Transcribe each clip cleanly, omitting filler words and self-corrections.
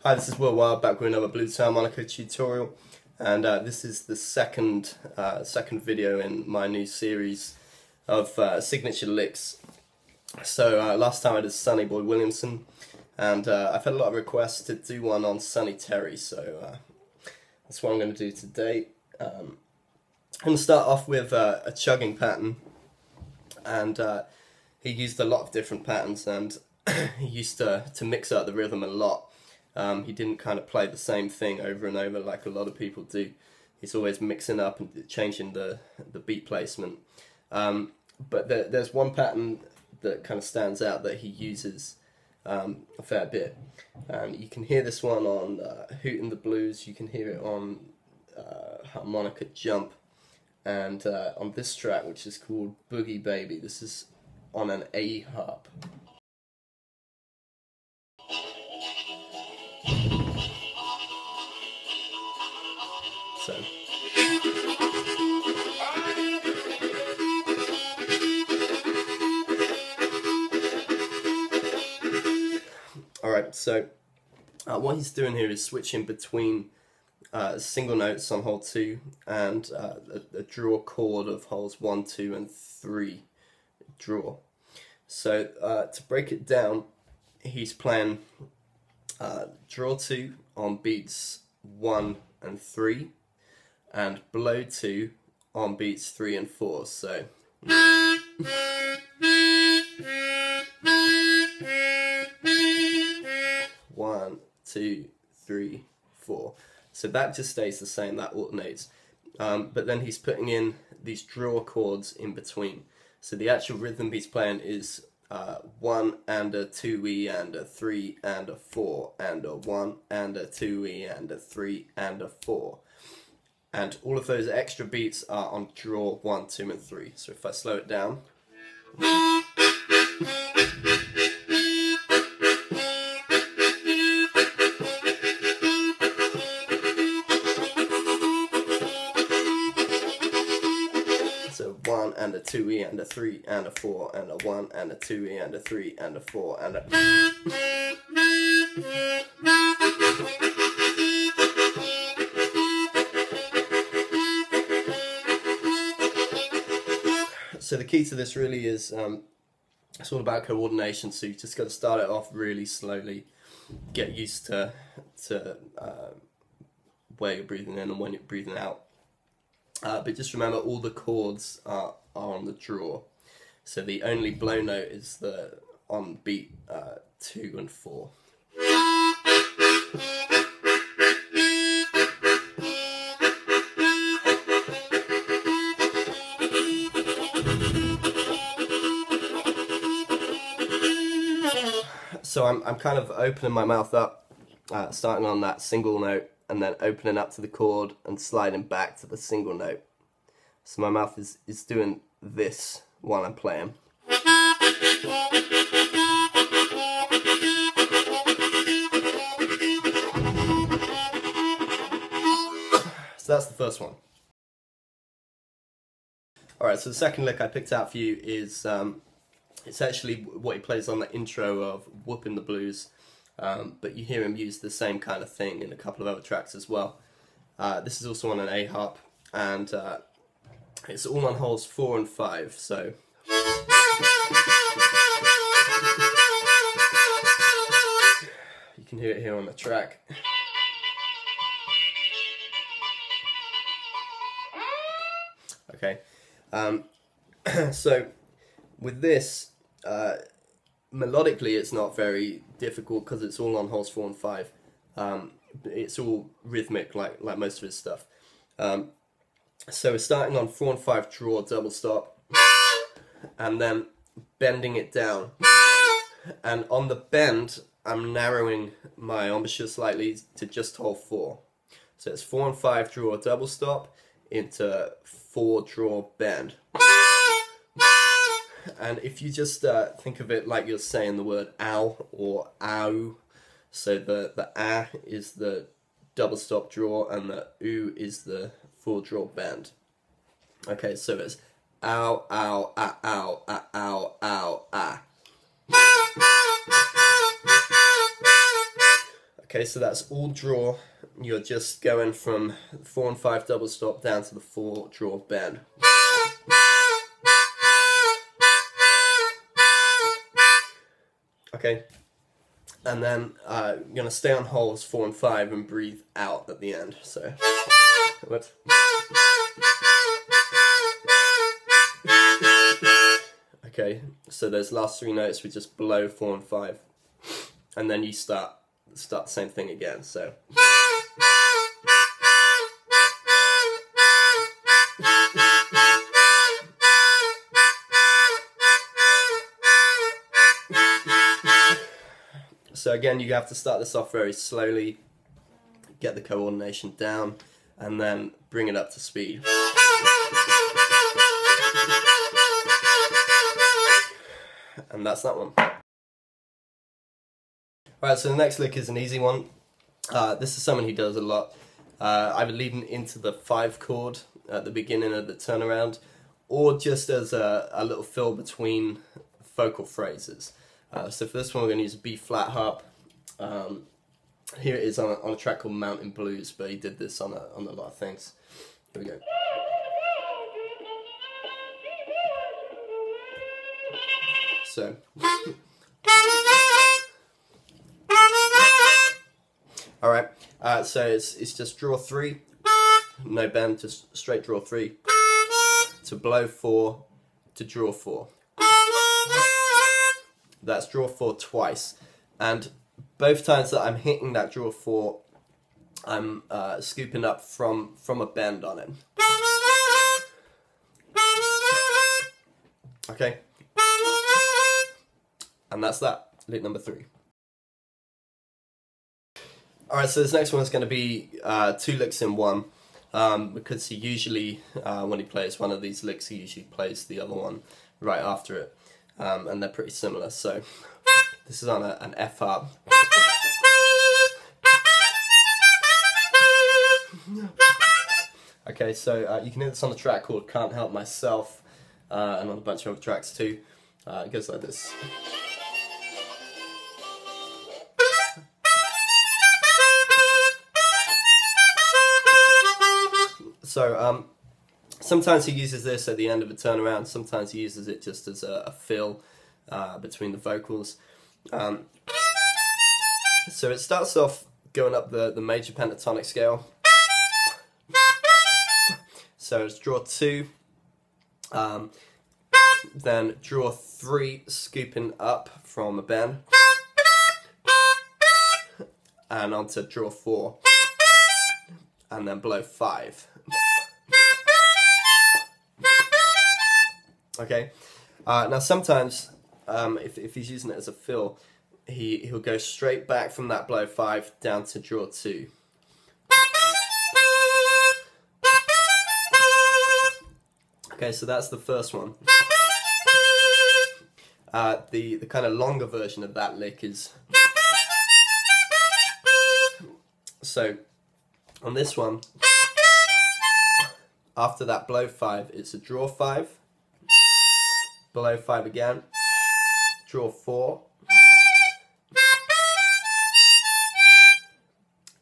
Hi, this is Will Wilde back with another blues harmonica tutorial, and this is the second video in my new series of signature licks. So last time I did Sonny Boy Williamson, and I've had a lot of requests to do one on Sonny Terry, so that's what I'm going to do today. I'm going to start off with a chugging pattern, and he used a lot of different patterns, and he used to mix up the rhythm a lot. He didn't kind of play the same thing over and over like a lot of people do. He's always mixing up and changing the beat placement. But there's one pattern that kind of stands out that he uses a fair bit. You can hear this one on Hootin' the Blues, you can hear it on Harmonica Jump, and on this track, which is called Boogie Baby, this is on an A harp. So. Alright, so what he's doing here is switching between single notes on hole 2 and a draw chord of holes 1, 2 and 3 draw. So to break it down, he's playing draw 2 on beats 1 and 3 and blow 2 on beats 3 and 4. So 1, 2, 3, 4. So that just stays the same, that alternates. But then he's putting in these draw chords in between. So the actual rhythm he's playing is 1 and a 2E and a 3 and a 4 and a 1 and a 2E and a 3 and a 4. And all of those extra beats are on draw 1, 2 and 3. So if I slow it down. So 1 and a 2E and a 3 and a 4 and a 1 and a 2E and a 3 and a 4 and a... So the key to this really is it's all about coordination, so you just got to start it off really slowly, get used to where you're breathing in and when you're breathing out. But just remember, all the chords are on the draw. So the only blow note is on beat 2 and 4. So I'm kind of opening my mouth up, starting on that single note, and then opening up to the chord and sliding back to the single note. So my mouth is doing this while I'm playing. So that's the first one. Alright, so the second lick I picked out for you is it's actually what he plays on the intro of Whoopin' the Blues, but you hear him use the same kind of thing in a couple of other tracks as well. This is also on an A harp, and it's all on holes 4 and 5, so... You can hear it here on the track. Okay, so with this, melodically it's not very difficult because it's all on holes 4 and 5. It's all rhythmic like most of his stuff. So we're starting on 4 and 5 draw double stop, and then bending it down. And on the bend, I'm narrowing my embouchure slightly to just hole 4. So it's 4 and 5 draw double stop into 4 draw bend. And if you just think of it like you're saying the word ow or ow, so the ah is the double stop draw and the oo is the 4 draw bend. Okay, so it's ow, ow, ah, ow, ah, ow, ow, ah. Okay, so that's all draw. You're just going from 4 and 5 double stop down to the 4 draw bend. Okay, and then you're going to stay on holes 4 and 5 and breathe out at the end. So, whoops. Okay, so those last 3 notes we just blow 4 and 5, and then you start the same thing again. So. So again, you have to start this off very slowly, get the coordination down, and then bring it up to speed. And that's that one. Alright, so the next lick is an easy one. This is someone who does a lot, either leading into the 5 chord at the beginning of the turnaround, or just as a little fill between vocal phrases. So for this one we're going to use a B flat harp. Here it is on a track called Mountain Blues, but he did this on a lot of things. Here we go. So. Alright, so it's just draw 3, no bend, just straight draw 3, to blow 4, to draw 4. That's draw 4 twice, and both times that I'm hitting that draw 4, I'm scooping up from a bend on it. Okay, and that's that, lick number 3. Alright, so this next one is going to be 2 licks in one, because he usually, when he plays one of these licks, he usually plays the other one right after it, and they're pretty similar. So this is on an F harp. Okay, so you can hear this on the track called Can't Help Myself, and on a bunch of other tracks too. It goes like this. So sometimes he uses this at the end of a turnaround, sometimes he uses it just as a fill between the vocals. So it starts off going up the major pentatonic scale. So it's draw 2, then draw 3, scooping up from a bend, and onto draw 4, and then blow 5. Okay, now sometimes if he's using it as a fill, he'll go straight back from that blow 5 down to draw 2. Okay, so that's the first one. The kind of longer version of that lick is, so on this one, after that blow 5, it's a draw 5, blow 5 again, draw 4,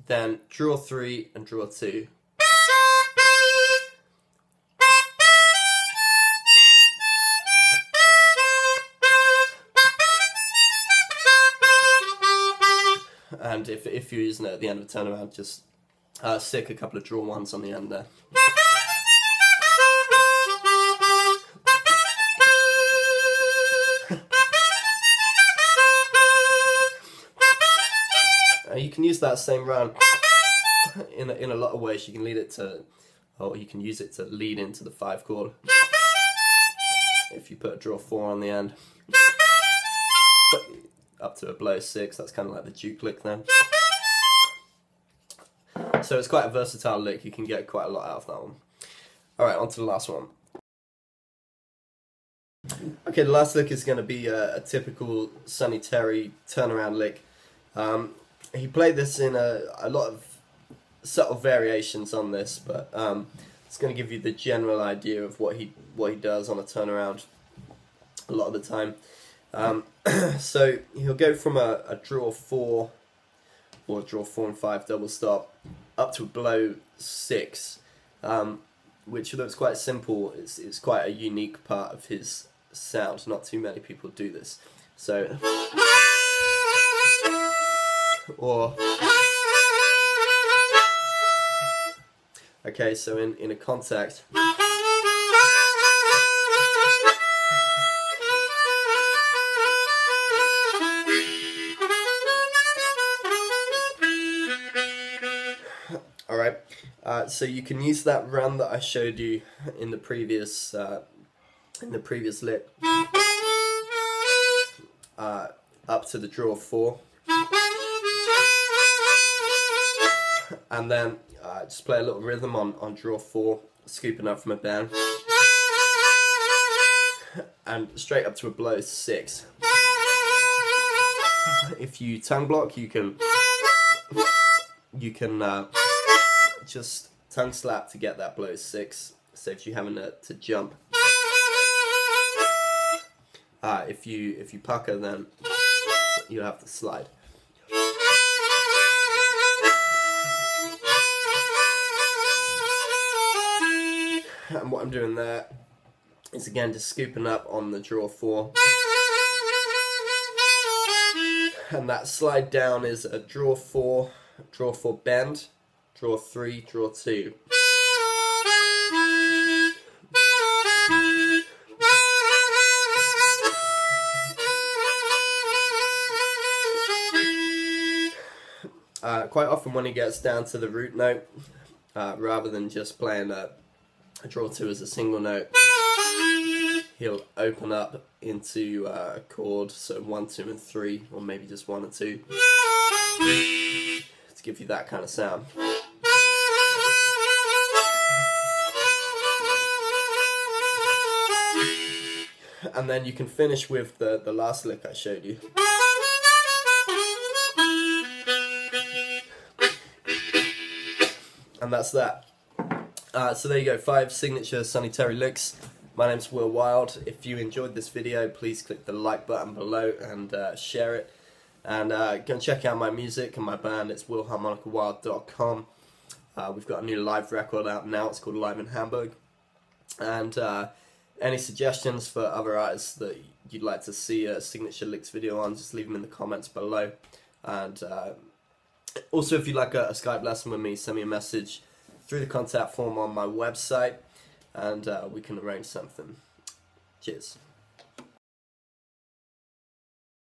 then draw 3 and draw 2. And if you're using it at the end of a turnaround, just stick a couple of draw 1s on the end there. You can use that same run in a lot of ways. You can lead it to, or you can use it to lead into the 5 chord. If you put a draw 4 on the end, up to a blow 6, that's kind of like the Duke lick then. So it's quite a versatile lick. You can get quite a lot out of that one. Alright, on to the last one. Okay, the last lick is going to be a typical Sonny Terry turnaround lick. He played this in a lot of subtle variations on this, but it's going to give you the general idea of what he does on a turnaround a lot of the time. So he'll go from a draw 4 or draw 4 and 5 double stop, up to below 6, which looks quite simple. It's quite a unique part of his sound. Not too many people do this. So, or, okay, so in a contact, alright, so you can use that run that I showed you in the previous lick, up to the draw 4, and then just play a little rhythm on draw 4, scooping up from a bend, and straight up to a below 6. If you tongue block, you can just tongue slap to get that below 6. Saves you having to jump. If you pucker, then you have to slide. And what I'm doing there is again just scooping up on the draw 4. And that slide down is a draw 4 bend, draw 3, draw 2. Quite often when he gets down to the root note, rather than just playing a draw 2 as a single note, he'll open up into a chord, so 1, 2 and 3, or maybe just 1 and 2, to give you that kind of sound. And then you can finish with the last lick I showed you. And that's that. So there you go, 5 signature Sonny Terry licks. My name's Will Wilde. If you enjoyed this video, please click the like button below and share it. And go and check out my music and my band. It's willharmonicawilde.com. We've got a new live record out now. It's called Live in Hamburg. And any suggestions for other artists that you'd like to see a signature licks video on, just leave them in the comments below. And also, if you'd like a Skype lesson with me, send me a message through the contact form on my website, and we can arrange something. Cheers.